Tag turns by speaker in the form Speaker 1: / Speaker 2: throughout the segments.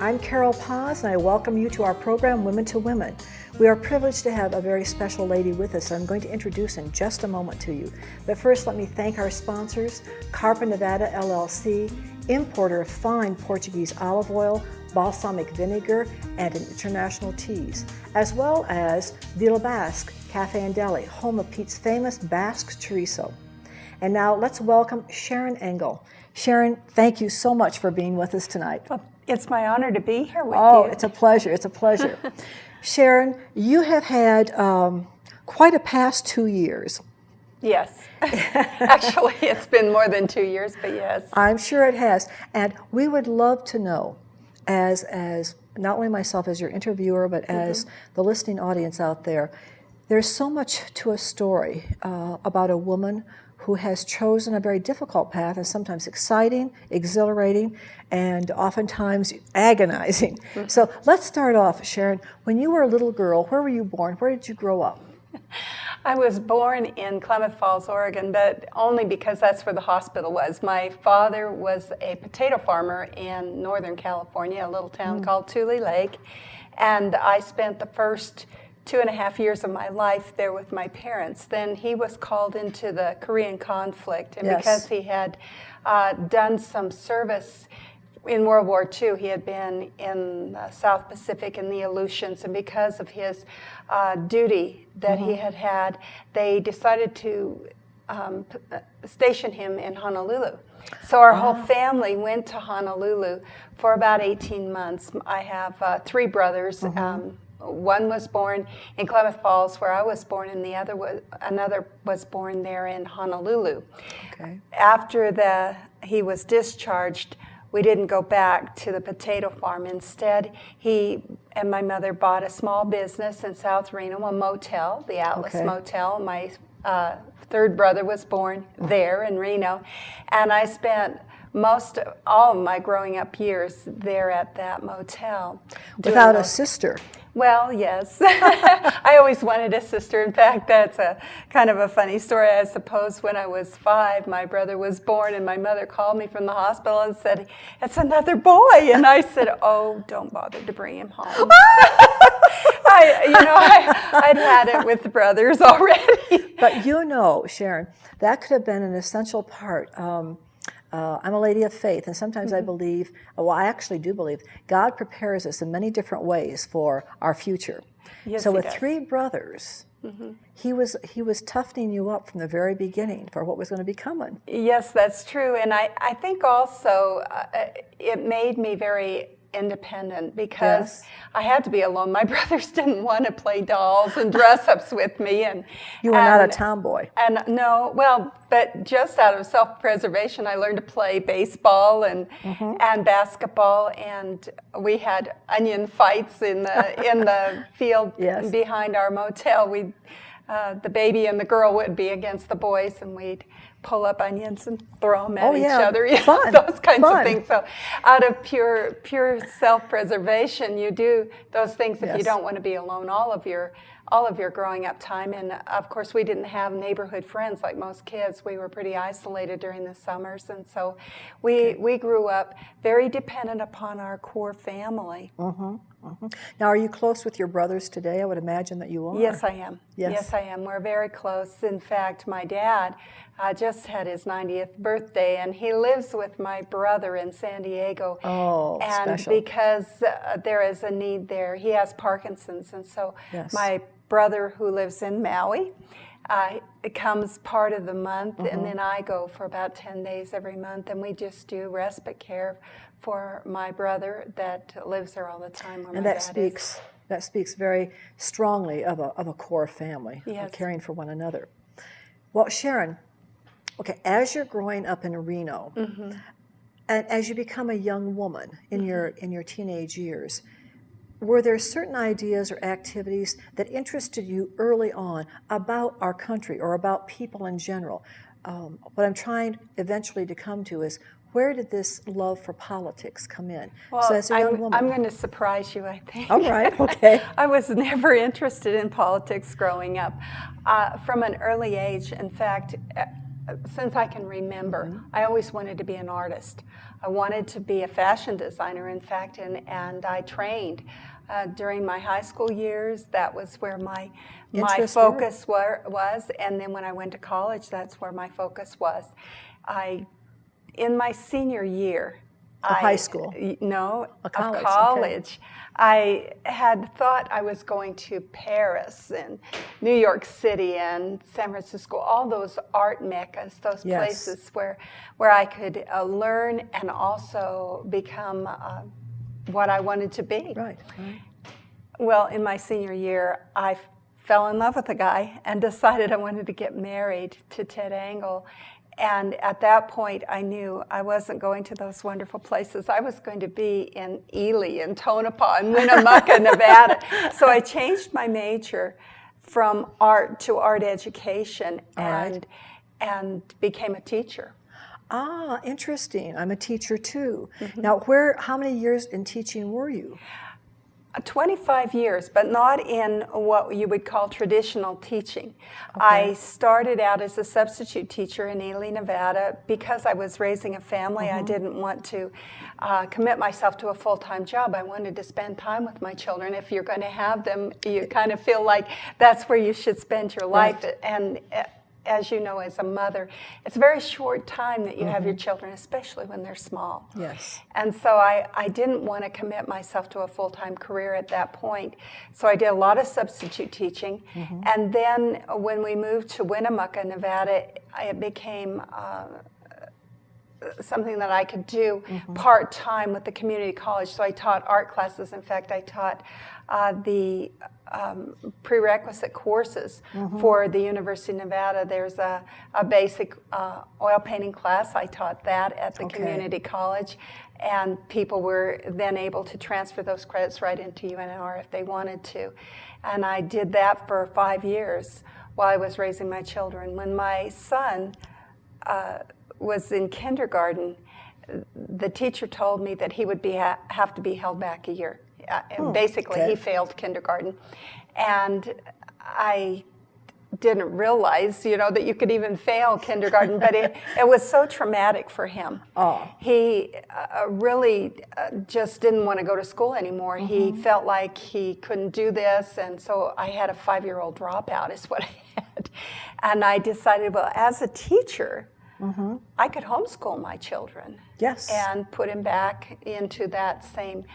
Speaker 1: I'm Carol Paz, and I welcome you to our program, Women to Women. We are privileged to have a very special lady with us, I'm going to introduce in just a moment to you. But first, let me thank our sponsors, Carpa Nevada LLC, importer of fine Portuguese olive oil, balsamic vinegar, and international teas, as well as Villa Basque Cafe and Deli, home of Pete's famous Basque chorizo. And now let's welcome Sharron Engel. Sharron, thank you so much for being with us tonight.
Speaker 2: Well, it's my honor to be here with you.
Speaker 1: Oh, it's a pleasure. It's a pleasure. Sharron, you have had quite a past 2 years.
Speaker 2: Yes. Actually, it's been more than 2 years, but yes.
Speaker 1: I'm sure it has. And we would love to know, as not only myself as your interviewer, but as the listening audience out there, there's so much to a story about a woman who has chosen a very difficult path, and sometimes exciting, exhilarating, and oftentimes agonizing. So let's start off, Sharron. When you were a little girl, where were you born? Where did you grow up?
Speaker 2: I was born in Klamath Falls, Oregon, but only because that's where the hospital was. My father was a potato farmer in Northern California, a little town called Tule Lake, and I spent the first 2.5 years of my life there with my parents. Then he was called into the Korean conflict, and because he had done some service in World War II, he had been in the South Pacific in the Aleutians, and because of his duty that he had had, they decided to station him in Honolulu. So our whole family went to Honolulu for about 18 months. I have 3 brothers. One was born in Klamath Falls, where I was born, and another was born there in Honolulu.
Speaker 1: Okay.
Speaker 2: After he was discharged, we didn't go back to the potato farm. Instead, he and my mother bought a small business in South Reno, a motel, the Atlas Motel. My third brother was born there in Reno, and I spent all of my growing up years there at that motel.
Speaker 1: Without a sister?
Speaker 2: Well, yes. I always wanted a sister. In fact, that's a kind of a funny story. I suppose when I was 5, my brother was born, and my mother called me from the hospital and said, "It's another boy." And I said, "Oh, don't bother to bring him home." I'd had it with the brothers already.
Speaker 1: But you know, Sharron, that could have been an essential part. I'm a lady of faith, and sometimes I believe, I actually do believe, God prepares us in many different ways for our future.
Speaker 2: Yes,
Speaker 1: so
Speaker 2: he
Speaker 1: with
Speaker 2: does.
Speaker 1: 3 brothers, he was toughening you up from the very beginning for what was going to be coming.
Speaker 2: Yes, that's true. And I think also it made me very independent because I had to be alone. My brothers didn't want to play dolls and dress-ups with me. And
Speaker 1: you were not a tomboy.
Speaker 2: And no, well, but just out of self-preservation, I learned to play baseball and basketball, and we had onion fights in the field behind our motel. The baby and the girl would be against the boys, and we'd pull up onions and throw them at each other.
Speaker 1: Fun.
Speaker 2: Those kinds of things. So out of pure self-preservation, you do those things if you don't want to be alone all of your growing up time. And of course, we didn't have neighborhood friends like most kids. We were pretty isolated during the summers, and so we grew up very dependent upon our core family.
Speaker 1: Now, are you close with your brothers today? I would imagine that you are.
Speaker 2: Yes, I am.
Speaker 1: Yes.
Speaker 2: Yes, I am. We're very close. In fact, my dad just had his 90th birthday, and he lives with my brother in San Diego.
Speaker 1: Oh,
Speaker 2: and
Speaker 1: special.
Speaker 2: Because there is a need there. He has Parkinson's, and so my brother, who lives in Maui, it comes part of the month, and then I go for about 10 days every month, and we just do respite care for my brother that lives there all the time.
Speaker 1: And that speaks very strongly of a core family, of caring for one another. Well, Sharron, okay, as you're growing up in Reno, and as you become a young woman in your teenage years, were there certain ideas or activities that interested you early on about our country or about people in general? What I'm trying eventually to come to is, where did this love for politics come in?
Speaker 2: Well,
Speaker 1: so as a young woman,
Speaker 2: I'm going to surprise you, I think.
Speaker 1: All right, okay.
Speaker 2: I was never interested in politics growing up. From an early age, in fact, since I can remember, I always wanted to be an artist. I wanted to be a fashion designer, in fact, and I trained during my high school years. That was where my focus was, and then when I went to college, that's where my focus was. In my senior year,
Speaker 1: high school?
Speaker 2: No,
Speaker 1: a college.
Speaker 2: Of college. Okay. I had thought I was going to Paris and New York City and San Francisco, all those art meccas, those places where I could learn and also become what I wanted to be.
Speaker 1: Right.
Speaker 2: Well, in my senior year, I fell in love with a guy and decided I wanted to get married to Ted Angle. And at that point, I knew I wasn't going to those wonderful places. I was going to be in Ely and Tonopah and Winnemucca, Nevada. So I changed my major from art to art education and became a teacher.
Speaker 1: Ah, interesting. I'm a teacher too. Now, how many years in teaching were you?
Speaker 2: 25 years, but not in what you would call traditional teaching. Okay. I started out as a substitute teacher in Ely, Nevada. Because I was raising a family, I didn't want to commit myself to a full-time job. I wanted to spend time with my children. If you're going to have them, you kind of feel like that's where you should spend your life.
Speaker 1: Right.
Speaker 2: And as you know, as a mother, it's a very short time that you have your children, especially when they're small.
Speaker 1: Yes.
Speaker 2: And so I didn't want to commit myself to a full-time career at that point. So I did a lot of substitute teaching. And then when we moved to Winnemucca, Nevada, it became something that I could do part-time with the community college. So I taught art classes. In fact, I taught the prerequisite courses for the University of Nevada. There's a basic oil painting class. I taught that at the community college, and people were then able to transfer those credits right into UNR if they wanted to. And I did that for 5 years while I was raising my children. When my son was in kindergarten, the teacher told me that he would have to be held back a year. Basically, he failed kindergarten. And I didn't realize, that you could even fail kindergarten, but it was so traumatic for him.
Speaker 1: Oh.
Speaker 2: He really just didn't want to go to school anymore. He felt like he couldn't do this, and so I had a 5-year-old dropout is what I had. And I decided, well, as a teacher, I could homeschool my children.
Speaker 1: Yes.
Speaker 2: And put him back into that same,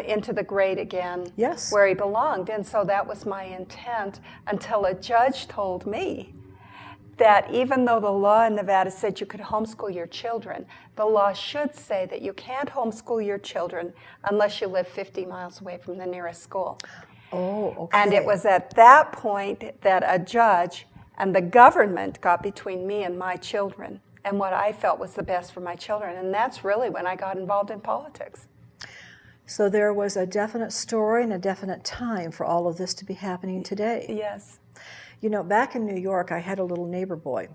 Speaker 2: into the grade again,
Speaker 1: yes,
Speaker 2: where he belonged. And so that was my intent until a judge told me that even though the law in Nevada said you could homeschool your children, the law should say that you can't homeschool your children unless you live 50 miles away from the nearest school.
Speaker 1: Oh, okay.
Speaker 2: And it was at that point that a judge and the government got between me and my children and what I felt was the best for my children. And that's really when I got involved in politics.
Speaker 1: So there was a definite story and a definite time for all of this to be happening today.
Speaker 2: Yes.
Speaker 1: Back in New York, I had a little neighbor boy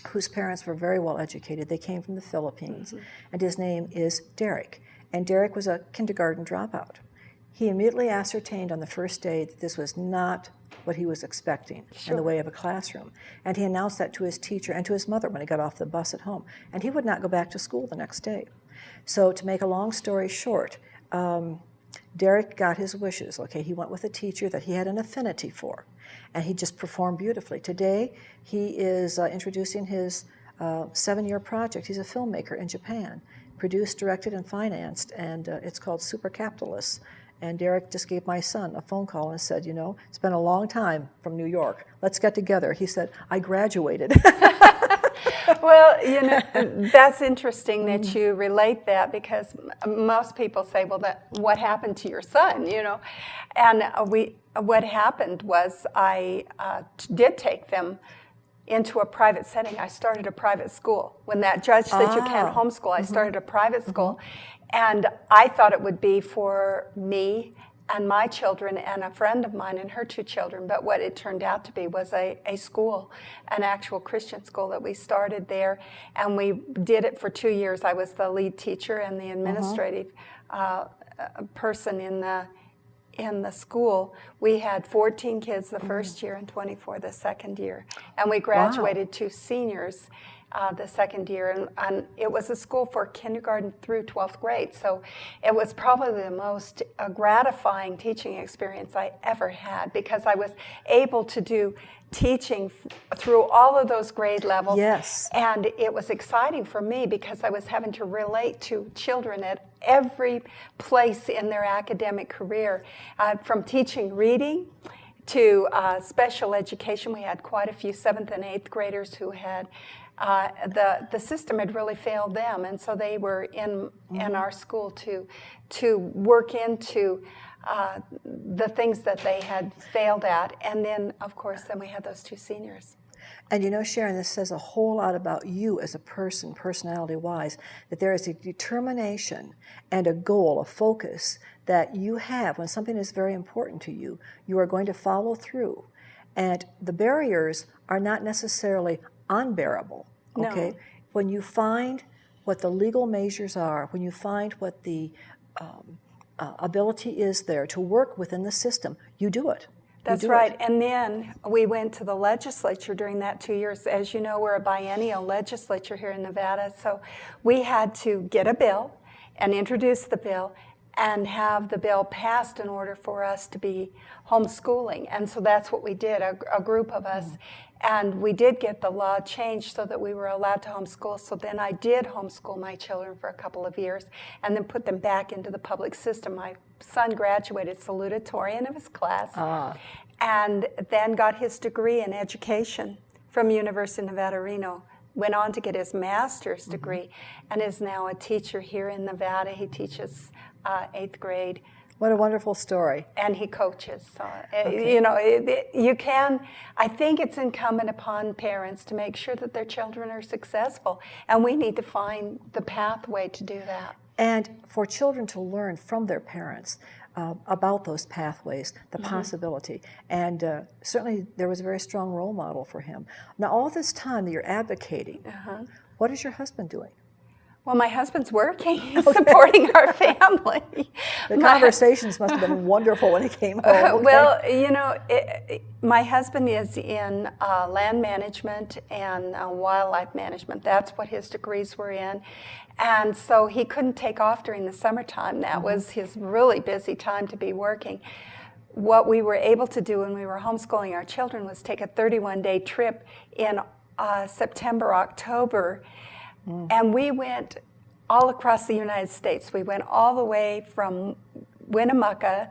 Speaker 1: whose parents were very well educated. They came from the Philippines, and his name is Derek. And Derek was a kindergarten dropout. He immediately ascertained on the first day that this was not what he was expecting in the way of a classroom. And he announced that to his teacher and to his mother when he got off the bus at home. And he would not go back to school the next day. So to make a long story short, Derek got his wishes. Okay, he went with a teacher that he had an affinity for, and he just performed beautifully. Today, he is introducing his 7-year project. He's a filmmaker in Japan, produced, directed, and financed, and it's called Super Capitalists. And Derek just gave my son a phone call and said, it's been a long time from New York. Let's get together. He said, I graduated.
Speaker 2: Well, that's interesting that you relate that, because most people say, well, what happened to your son, And what happened was I did take them into a private setting. I started a private school. When that judge said you can't homeschool, I started a private school. And I thought it would be for me and my children and a friend of mine and her 2 children. But what it turned out to be was a school, an actual Christian school that we started there. And we did it for 2 years. I was the lead teacher and the administrative person in the school, we had 14 kids the first year and 24 the second year. And we graduated 2 seniors the second year. And it was a school for kindergarten through 12th grade. So it was probably the most gratifying teaching experience I ever had, because I was able to do teaching through all of those grade levels.
Speaker 1: Yes.
Speaker 2: And it was exciting for me because I was having to relate to children at every place in their academic career, from teaching reading to special education. We had quite a few 7th and 8th graders who had the system had really failed them, and so they were in our school to work into the things that they had failed at. And then, of course, then we had those 2 seniors.
Speaker 1: And you know, Sharron, this says a whole lot about you as a person, personality-wise, that there is a determination and a goal, a focus that you have. When something is very important to you, you are going to follow through. And the barriers are not necessarily unbearable, okay?
Speaker 2: No.
Speaker 1: When you find what the legal measures are, when you find what the ability is there to work within the system, you do it.
Speaker 2: That's right. And then we went to the legislature during that 2 years. As you know, we're a biennial legislature here in Nevada, so we had to get a bill and introduce the bill and have the bill passed in order for us to be homeschooling. And so that's what we did, a group of us. And we did get the law changed so that we were allowed to homeschool. So then I did homeschool my children for a couple of years and then put them back into the public system. My son graduated salutatorian of his class and then got his degree in education from University of Nevada, Reno. Went on to get his master's degree and is now a teacher here in Nevada. He teaches 8th grade.
Speaker 1: What a wonderful story.
Speaker 2: And he coaches. So, you know, you can, I think it's incumbent upon parents to make sure that their children are successful. And we need to find the pathway to do that.
Speaker 1: And for children to learn from their parents about those pathways, the possibility. And certainly there was a very strong role model for him. Now, all this time that you're advocating, what is your husband doing?
Speaker 2: Well, my husband's working, supporting our family.
Speaker 1: The conversations must have been wonderful when he came home. Okay.
Speaker 2: Well, you know, my husband is in land management and wildlife management. That's what his degrees were in. And so he couldn't take off during the summertime. That was his really busy time to be working. What we were able to do when we were homeschooling our children was take a 31-day trip in September, October. And we went all across the United States. We went all the way from Winnemucca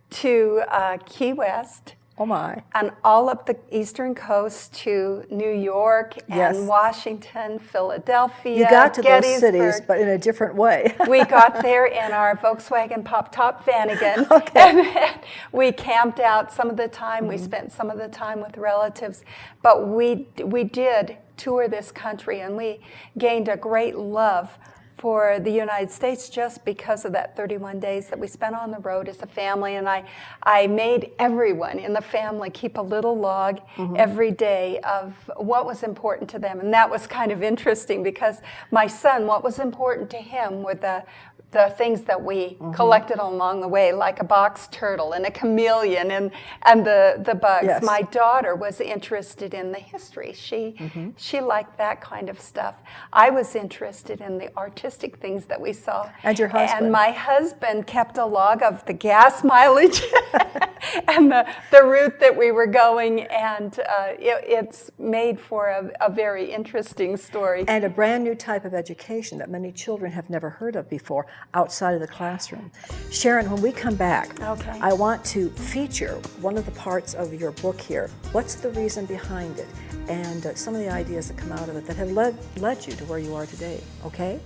Speaker 2: to Key West.
Speaker 1: Oh my.
Speaker 2: And all up the eastern coast to New York and Washington, Philadelphia,
Speaker 1: You got to those
Speaker 2: Gettysburg.
Speaker 1: cities, but in a different way.
Speaker 2: We got there in our Volkswagen Pop-Top Vanagon. And we camped out some of the time. We spent some of the time with relatives. But we did tour this country, and we gained a great love for the United States just because of that 31 days that we spent on the road as a family. And I made everyone in the family keep a little log every day of what was important to them. And that was kind of interesting because my son, what was important to him were the things that we collected along the way, like a box turtle and a chameleon and the bugs.
Speaker 1: Yes.
Speaker 2: My daughter was interested in the history. She liked that kind of stuff. I was interested in the artistic things that we saw.
Speaker 1: And your husband?
Speaker 2: And my husband kept a log of the gas mileage and the route that we were going, and it's made for a very interesting story.
Speaker 1: And a brand new type of education that many children have never heard of before outside of the classroom. Sharron, when we come back, I want to feature one of the parts of your book here. What's the reason behind it? And some of the ideas that come out of it that have led you to where you are today, okay?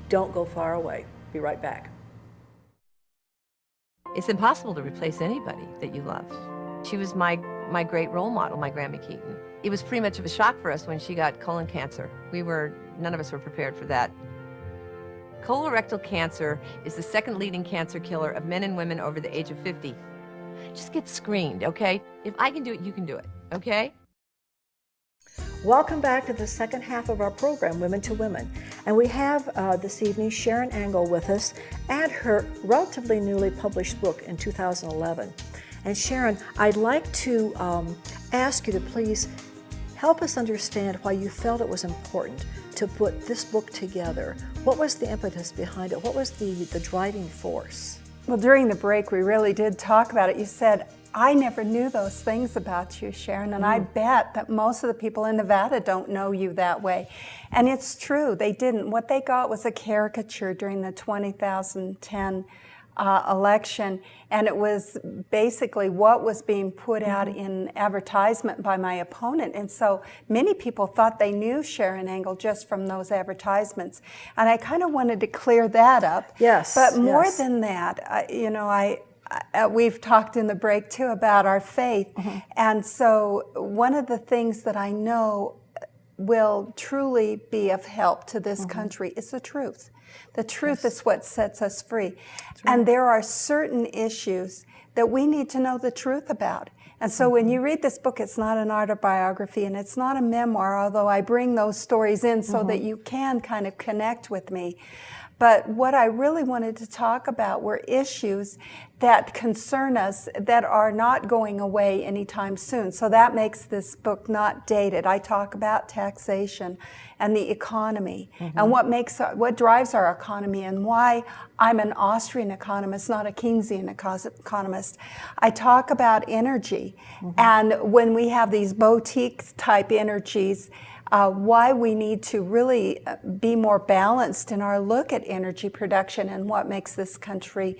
Speaker 1: Don't go far away. Be right back.
Speaker 3: It's impossible to replace anybody that you loved. She was my great role model, my Grammy Keaton. It was pretty much of a shock for us when she got colon cancer. None of us were prepared for that. Colorectal cancer is the second leading cancer killer of men and women over the age of 50. Just get screened, okay? If I can do it, you can do it, okay?
Speaker 1: Welcome back to the second half of our program, Women to Women. And we have this evening Sharron Angle with us and her relatively newly published book in 2011. And Sharron, I'd like to ask you to please help us understand why you felt it was important to put this book together. What was the impetus behind it? What was the driving force?
Speaker 2: Well, during the break, we really did talk about it. You said, I never knew those things about you, Sharron, and I bet that most of the people in Nevada don't know you that way. And it's true, they didn't. What they got was a caricature during the 2010 election, and it was basically what was being put out in advertisement by my opponent. And so many people thought they knew Sharron Angle just from those advertisements. And I kind of wanted to clear that up.
Speaker 1: Yes.
Speaker 2: But more than that, we've talked in the break too about our faith. And so one of the things that I know will truly be of help to this country is the truth. The truth is what sets us free. Right. And there are certain issues that we need to know the truth about. And so when you read this book, it's not an autobiography and it's not a memoir, although I bring those stories in so that you can kind of connect with me. But what I really wanted to talk about were issues that concern us that are not going away anytime soon. So that makes this book not dated. I talk about taxation and the economy and what drives our economy and why I'm an Austrian economist, not a Keynesian economist. I talk about energy and when we have these boutique type energies, why we need to really be more balanced in our look at energy production and what makes this country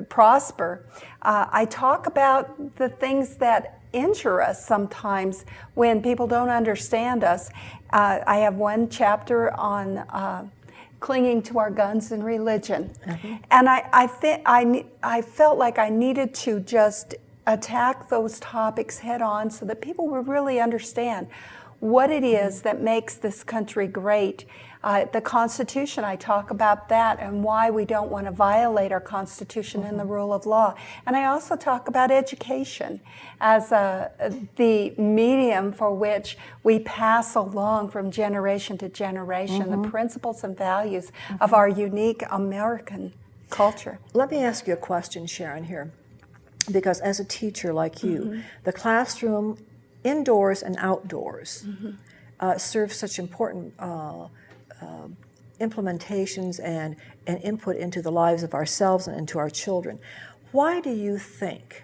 Speaker 2: prosper. I talk about the things that injure us sometimes when people don't understand us. I have one chapter on clinging to our guns and religion. And I felt like I needed to just attack those topics head on so that people would really understand what it is that makes this country great. The Constitution, I talk about that and why we don't want to violate our Constitution and the rule of law. And I also talk about education as the medium for which we pass along from generation to generation the principles and values of our unique American culture.
Speaker 1: Let me ask you a question, Sharron, here. Because as a teacher like you, the classroom indoors and outdoors serve such important implementations and input into the lives of ourselves and into our children. Why do you think?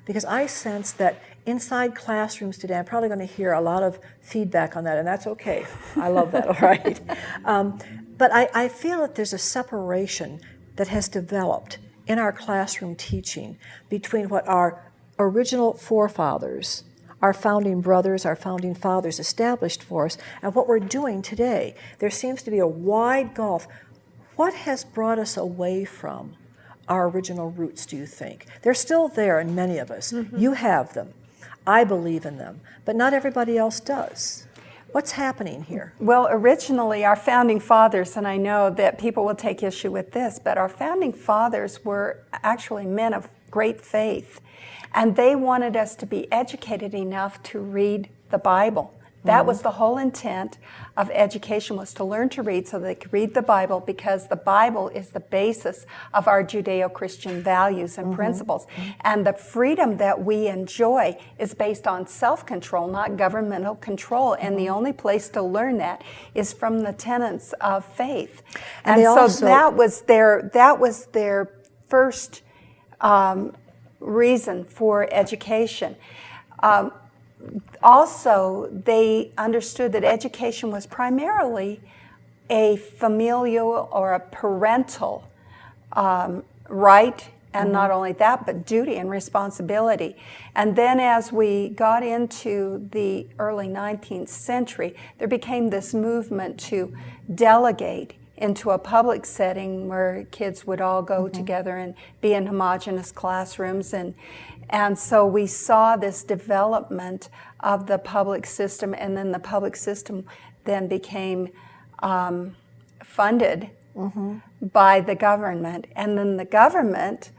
Speaker 1: Because I sense that inside classrooms today, I'm probably going to hear a lot of feedback on that, and that's okay. I love that, all right? But I feel that there's a separation that has developed in our classroom teaching between what our original forefathers, our founding brothers, our founding fathers established for us, and what we're doing today. There seems to be a wide gulf. What has brought us away from our original roots, do you think? They're still there in many of us. You have them. I believe in them. But not everybody else does. What's happening here?
Speaker 2: Well, originally our founding fathers, and I know that people will take issue with this, but our founding fathers were actually men of great faith. And they wanted us to be educated enough to read the Bible. That was the whole intent of education, was to learn to read so they could read the Bible, because the Bible is the basis of our Judeo-Christian values and principles. And the freedom that we enjoy is based on self-control, not governmental control. And the only place to learn that is from the tenets of faith. And so that was their first reason for education. Also, they understood that education was primarily a familial or a parental right, and not only that, but duty and responsibility. And then as we got into the early 19th century, there became this movement to delegate into a public setting where kids would all go together and be in homogeneous classrooms. And so we saw this development of the public system, and then the public system then became funded by the government. And then the government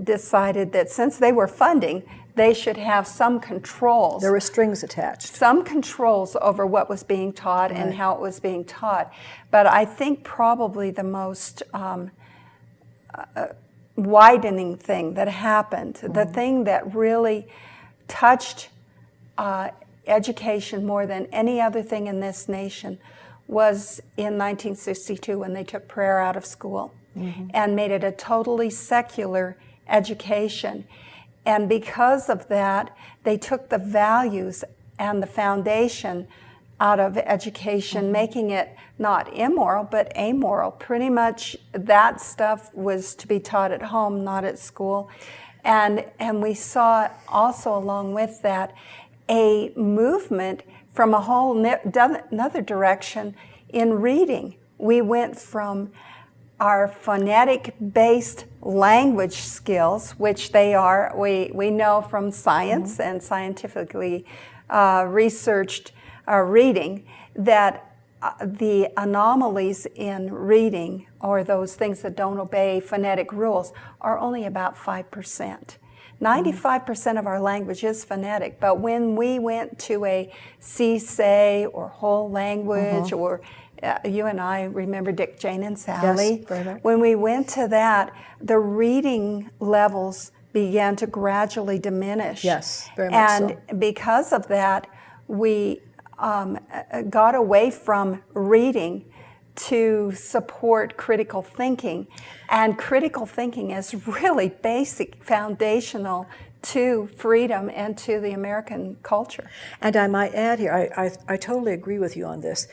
Speaker 2: decided that since they were funding, they should have some controls.
Speaker 1: There were strings attached.
Speaker 2: Some controls over what was being taught and how it was being taught. But I think probably the most widening thing that happened, the thing that really touched education more than any other thing in this nation, was in 1962 when they took prayer out of school and made it a totally secular education. And because of that, they took the values and the foundation out of education, making it not immoral, but amoral. Pretty much that stuff was to be taught at home, not at school. And we saw also along with that a movement from a whole another direction in reading. We went from our phonetic-based language skills, which they are, we know from science and scientifically researched reading, that the anomalies in reading, or those things that don't obey phonetic rules, are only about 5%. 95% of our language is phonetic, but when we went to a say or whole language, or you and I remember Dick, Jane, and Sally.
Speaker 1: Yes, very much.
Speaker 2: When we went to that, the reading levels began to gradually diminish.
Speaker 1: Yes, very much so.
Speaker 2: And because of that, we got away from reading to support critical thinking. And critical thinking is really basic, foundational to freedom and to the American culture.
Speaker 1: And I might add here, I totally agree with you on this.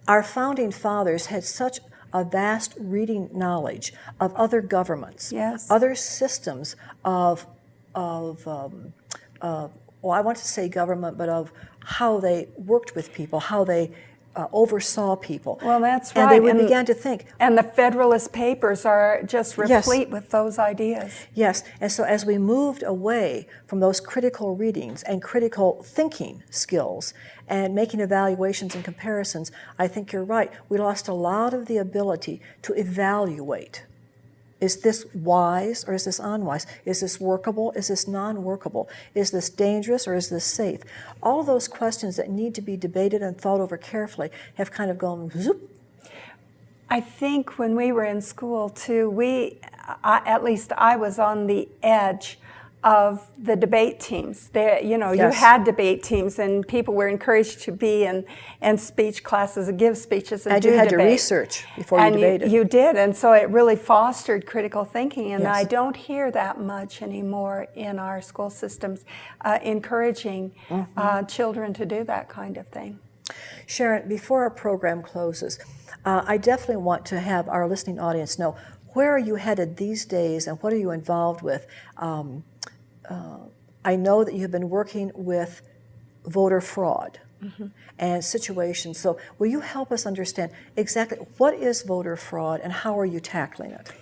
Speaker 1: Our founding fathers had such a vast reading knowledge of other governments,
Speaker 2: Yes.
Speaker 1: other systems of well, I want to say government, but of how they worked with people, how they oversaw people.
Speaker 2: Well, that's
Speaker 1: and
Speaker 2: right.
Speaker 1: they began to think.
Speaker 2: And the Federalist Papers are just replete with those ideas.
Speaker 1: Yes, and so as we moved away from those critical readings and critical thinking skills and making evaluations and comparisons, I think you're right. We lost a lot of the ability to evaluate. Is this wise or is this unwise? Is this workable? Is this non-workable? Is this dangerous or is this safe? All of those questions that need to be debated and thought over carefully have kind of gone zoop.
Speaker 2: I think when we were in school too, at least I was on the edge of the debate teams. You had debate teams, and people were encouraged to be in speech classes and give speeches and do
Speaker 1: you had
Speaker 2: debate.
Speaker 1: to research before you debated.
Speaker 2: You did, and so it really fostered critical thinking, and
Speaker 1: Yes.
Speaker 2: I don't hear that much anymore in our school systems, encouraging children to do that kind of thing.
Speaker 1: Sharron, before our program closes, I definitely want to have our listening audience know, where are you headed these days and what are you involved with? I know that you've been working with voter fraud and situations. So will you help us understand exactly what is voter fraud and how are you tackling it?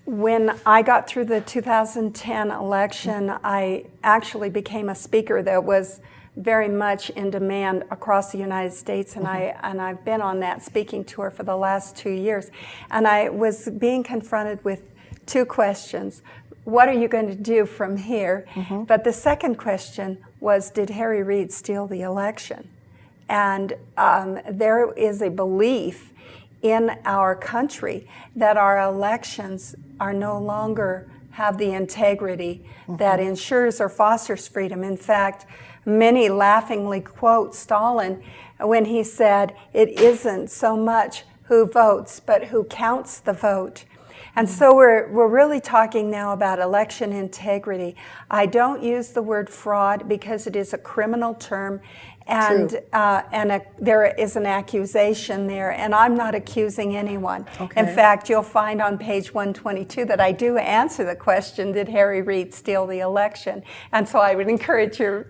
Speaker 2: When I got through the 2010 election, I actually became a speaker that was very much in demand across the United States, and I've been on that speaking tour for the last 2 years. And I was being confronted with two questions. What are you going to do from here? But the second question was, did Harry Reid steal the election? And there is a belief in our country that our elections are no longer have the integrity that ensures or fosters freedom. In fact, many laughingly quote Stalin when he said, "It isn't so much who votes, but who counts the vote." And so we're really talking now about election integrity. I don't use the word fraud because it is a criminal term, and there is an accusation there, and I'm not accusing anyone.
Speaker 1: Okay.
Speaker 2: In fact, you'll find on page 122 that I do answer the question, did Harry Reid steal the election? And so I would encourage your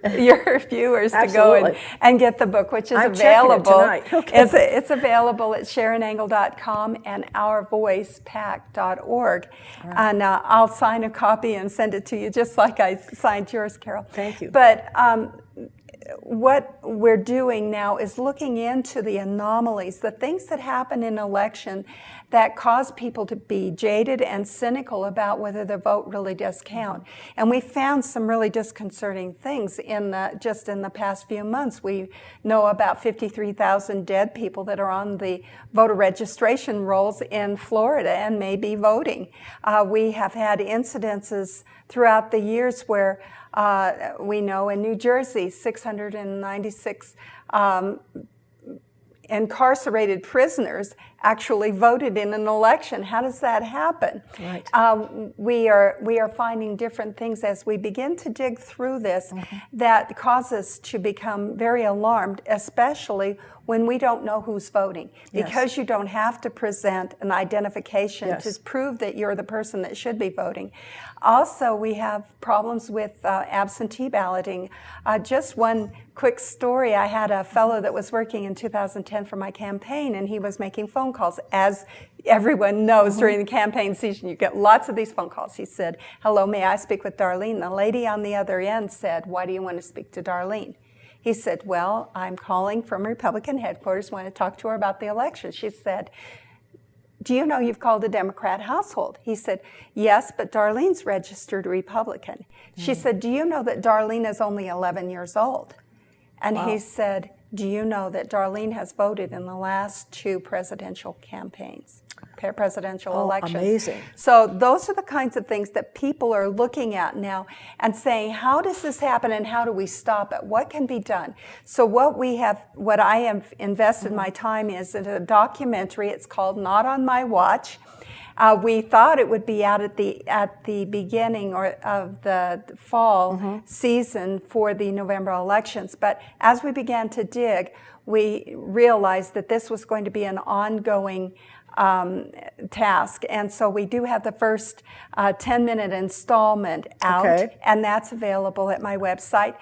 Speaker 2: viewers to go and get the book, which is available.
Speaker 1: Tonight. Okay.
Speaker 2: It's available at SharronEngle.com and OurVoicePact.org. Right. And I'll sign a copy and send it to you just like I signed yours, Carol.
Speaker 1: Thank you.
Speaker 2: But what we're doing now is looking into the anomalies, the things that happen in election that cause people to be jaded and cynical about whether their vote really does count. And we found some really disconcerting things just in the past few months. We know about 53,000 dead people that are on the voter registration rolls in Florida and may be voting. We have had incidences throughout the years where we know in New Jersey, 696 incarcerated prisoners actually voted in an election. How does that happen?
Speaker 1: Right.
Speaker 2: We are finding different things as we begin to dig through this that cause us to become very alarmed, especially when we don't know who's voting. Because you don't have to present an identification to prove that you're the person that should be voting. Also, we have problems with absentee balloting. Just one quick story, I had a fellow that was working in 2010 for my campaign, and he was making phone calls. As everyone knows, during the campaign season, you get lots of these phone calls. He said, "Hello, may I speak with Darlene?" The lady on the other end said, "Why do you want to speak to Darlene?" He said, "Well, I'm calling from Republican headquarters, want to talk to her about the election." She said, "Do you know you've called a Democrat household?" He said, "Yes, but Darlene's registered Republican." She said, "Do you know that Darlene is only 11 years old?" And he said, "Do you know that Darlene has voted in the last 2 presidential campaigns, presidential elections?"
Speaker 1: Amazing.
Speaker 2: So those are the kinds of things that people are looking at now and saying, how does this happen and how do we stop it? What can be done? So what I have invested my time is in a documentary. It's called Not on My Watch. We thought it would be out at the beginning of the fall season for the November elections, but as we began to dig, we realized that this was going to be an ongoing task, and so we do have the first 10-minute installment out, and that's available at my website.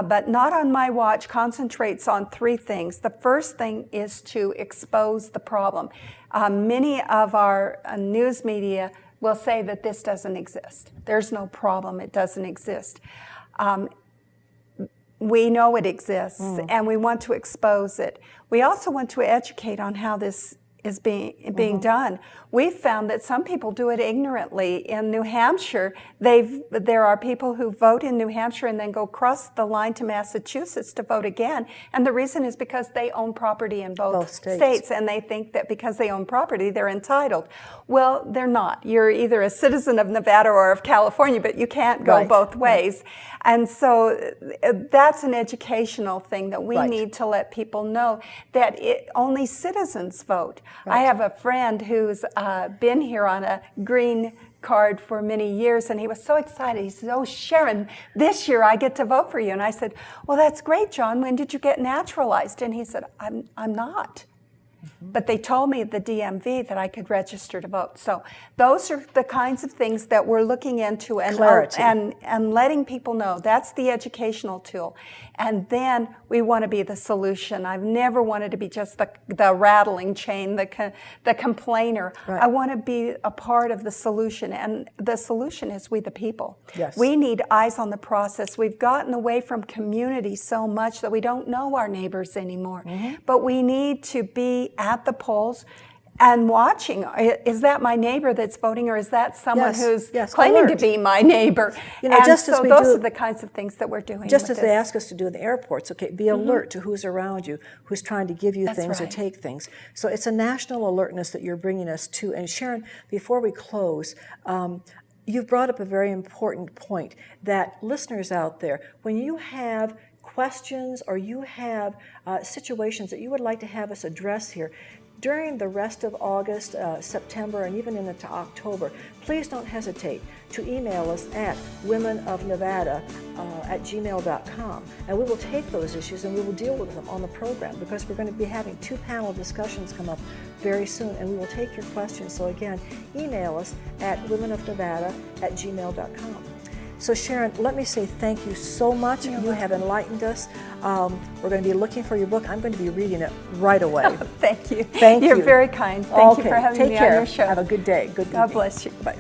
Speaker 2: But Not on My Watch concentrates on 3 things. The first thing is to expose the problem. Many of our news media will say that this doesn't exist. There's no problem, it doesn't exist. We know it exists, and we want to expose it. We also want to educate on how this is being done. We've found that some people do it ignorantly. In New Hampshire, there are people who vote in New Hampshire and then go across the line to Massachusetts to vote again, and the reason is because they own property in both states, and they think that because they own property, they're entitled. Well, they're not. You're either a citizen of Nevada or of California, but you can't go both ways. And so that's an educational thing that we need to let people know, that only citizens vote. I have a friend who's been here on a green card for many years, and he was so excited. He said, "Oh, Sharron, this year I get to vote for you." And I said, "Well, that's great, John. When did you get naturalized?" And he said, I'm not. But they told me at the DMV that I could register to vote. So those are the kinds of things that we're looking into and letting people know. That's the educational tool. And then we want to be the solution. I've never wanted to be just the rattling chain, the complainer. I want to be a part of the solution. And the solution is we the people.
Speaker 1: Yes.
Speaker 2: We need eyes on the process. We've gotten away from community so much that we don't know our neighbors anymore. But we need to be at the polls and watching. Is that my neighbor that's voting, or is that someone who's claiming to be my neighbor?
Speaker 1: You know,
Speaker 2: and
Speaker 1: just
Speaker 2: so
Speaker 1: as we
Speaker 2: those are the kinds of things that we're doing.
Speaker 1: Just as they ask us to do in the airports, be alert to who's around you, who's trying to give you things or take things. So it's a national alertness that you're bringing us to. And Sharron, before we close, you've brought up a very important point, that listeners out there, when you have questions or you have situations that you would like to have us address here during the rest of August, September, and even into October, please don't hesitate to email us at womenofnevada@gmail.com, and we will take those issues and we will deal with them on the program, because we're going to be having 2 panel discussions come up very soon, and we will take your questions. So again, email us at womenofnevada@gmail.com. So Sharron, let me say thank you so much. You have enlightened us. We're going to be looking for your book. I'm going to be reading it right away.
Speaker 2: Thank you.
Speaker 1: Thank you.
Speaker 2: You're very kind. Thank you for having me on your show.
Speaker 1: Have a good day.
Speaker 2: God bless you.
Speaker 1: Bye.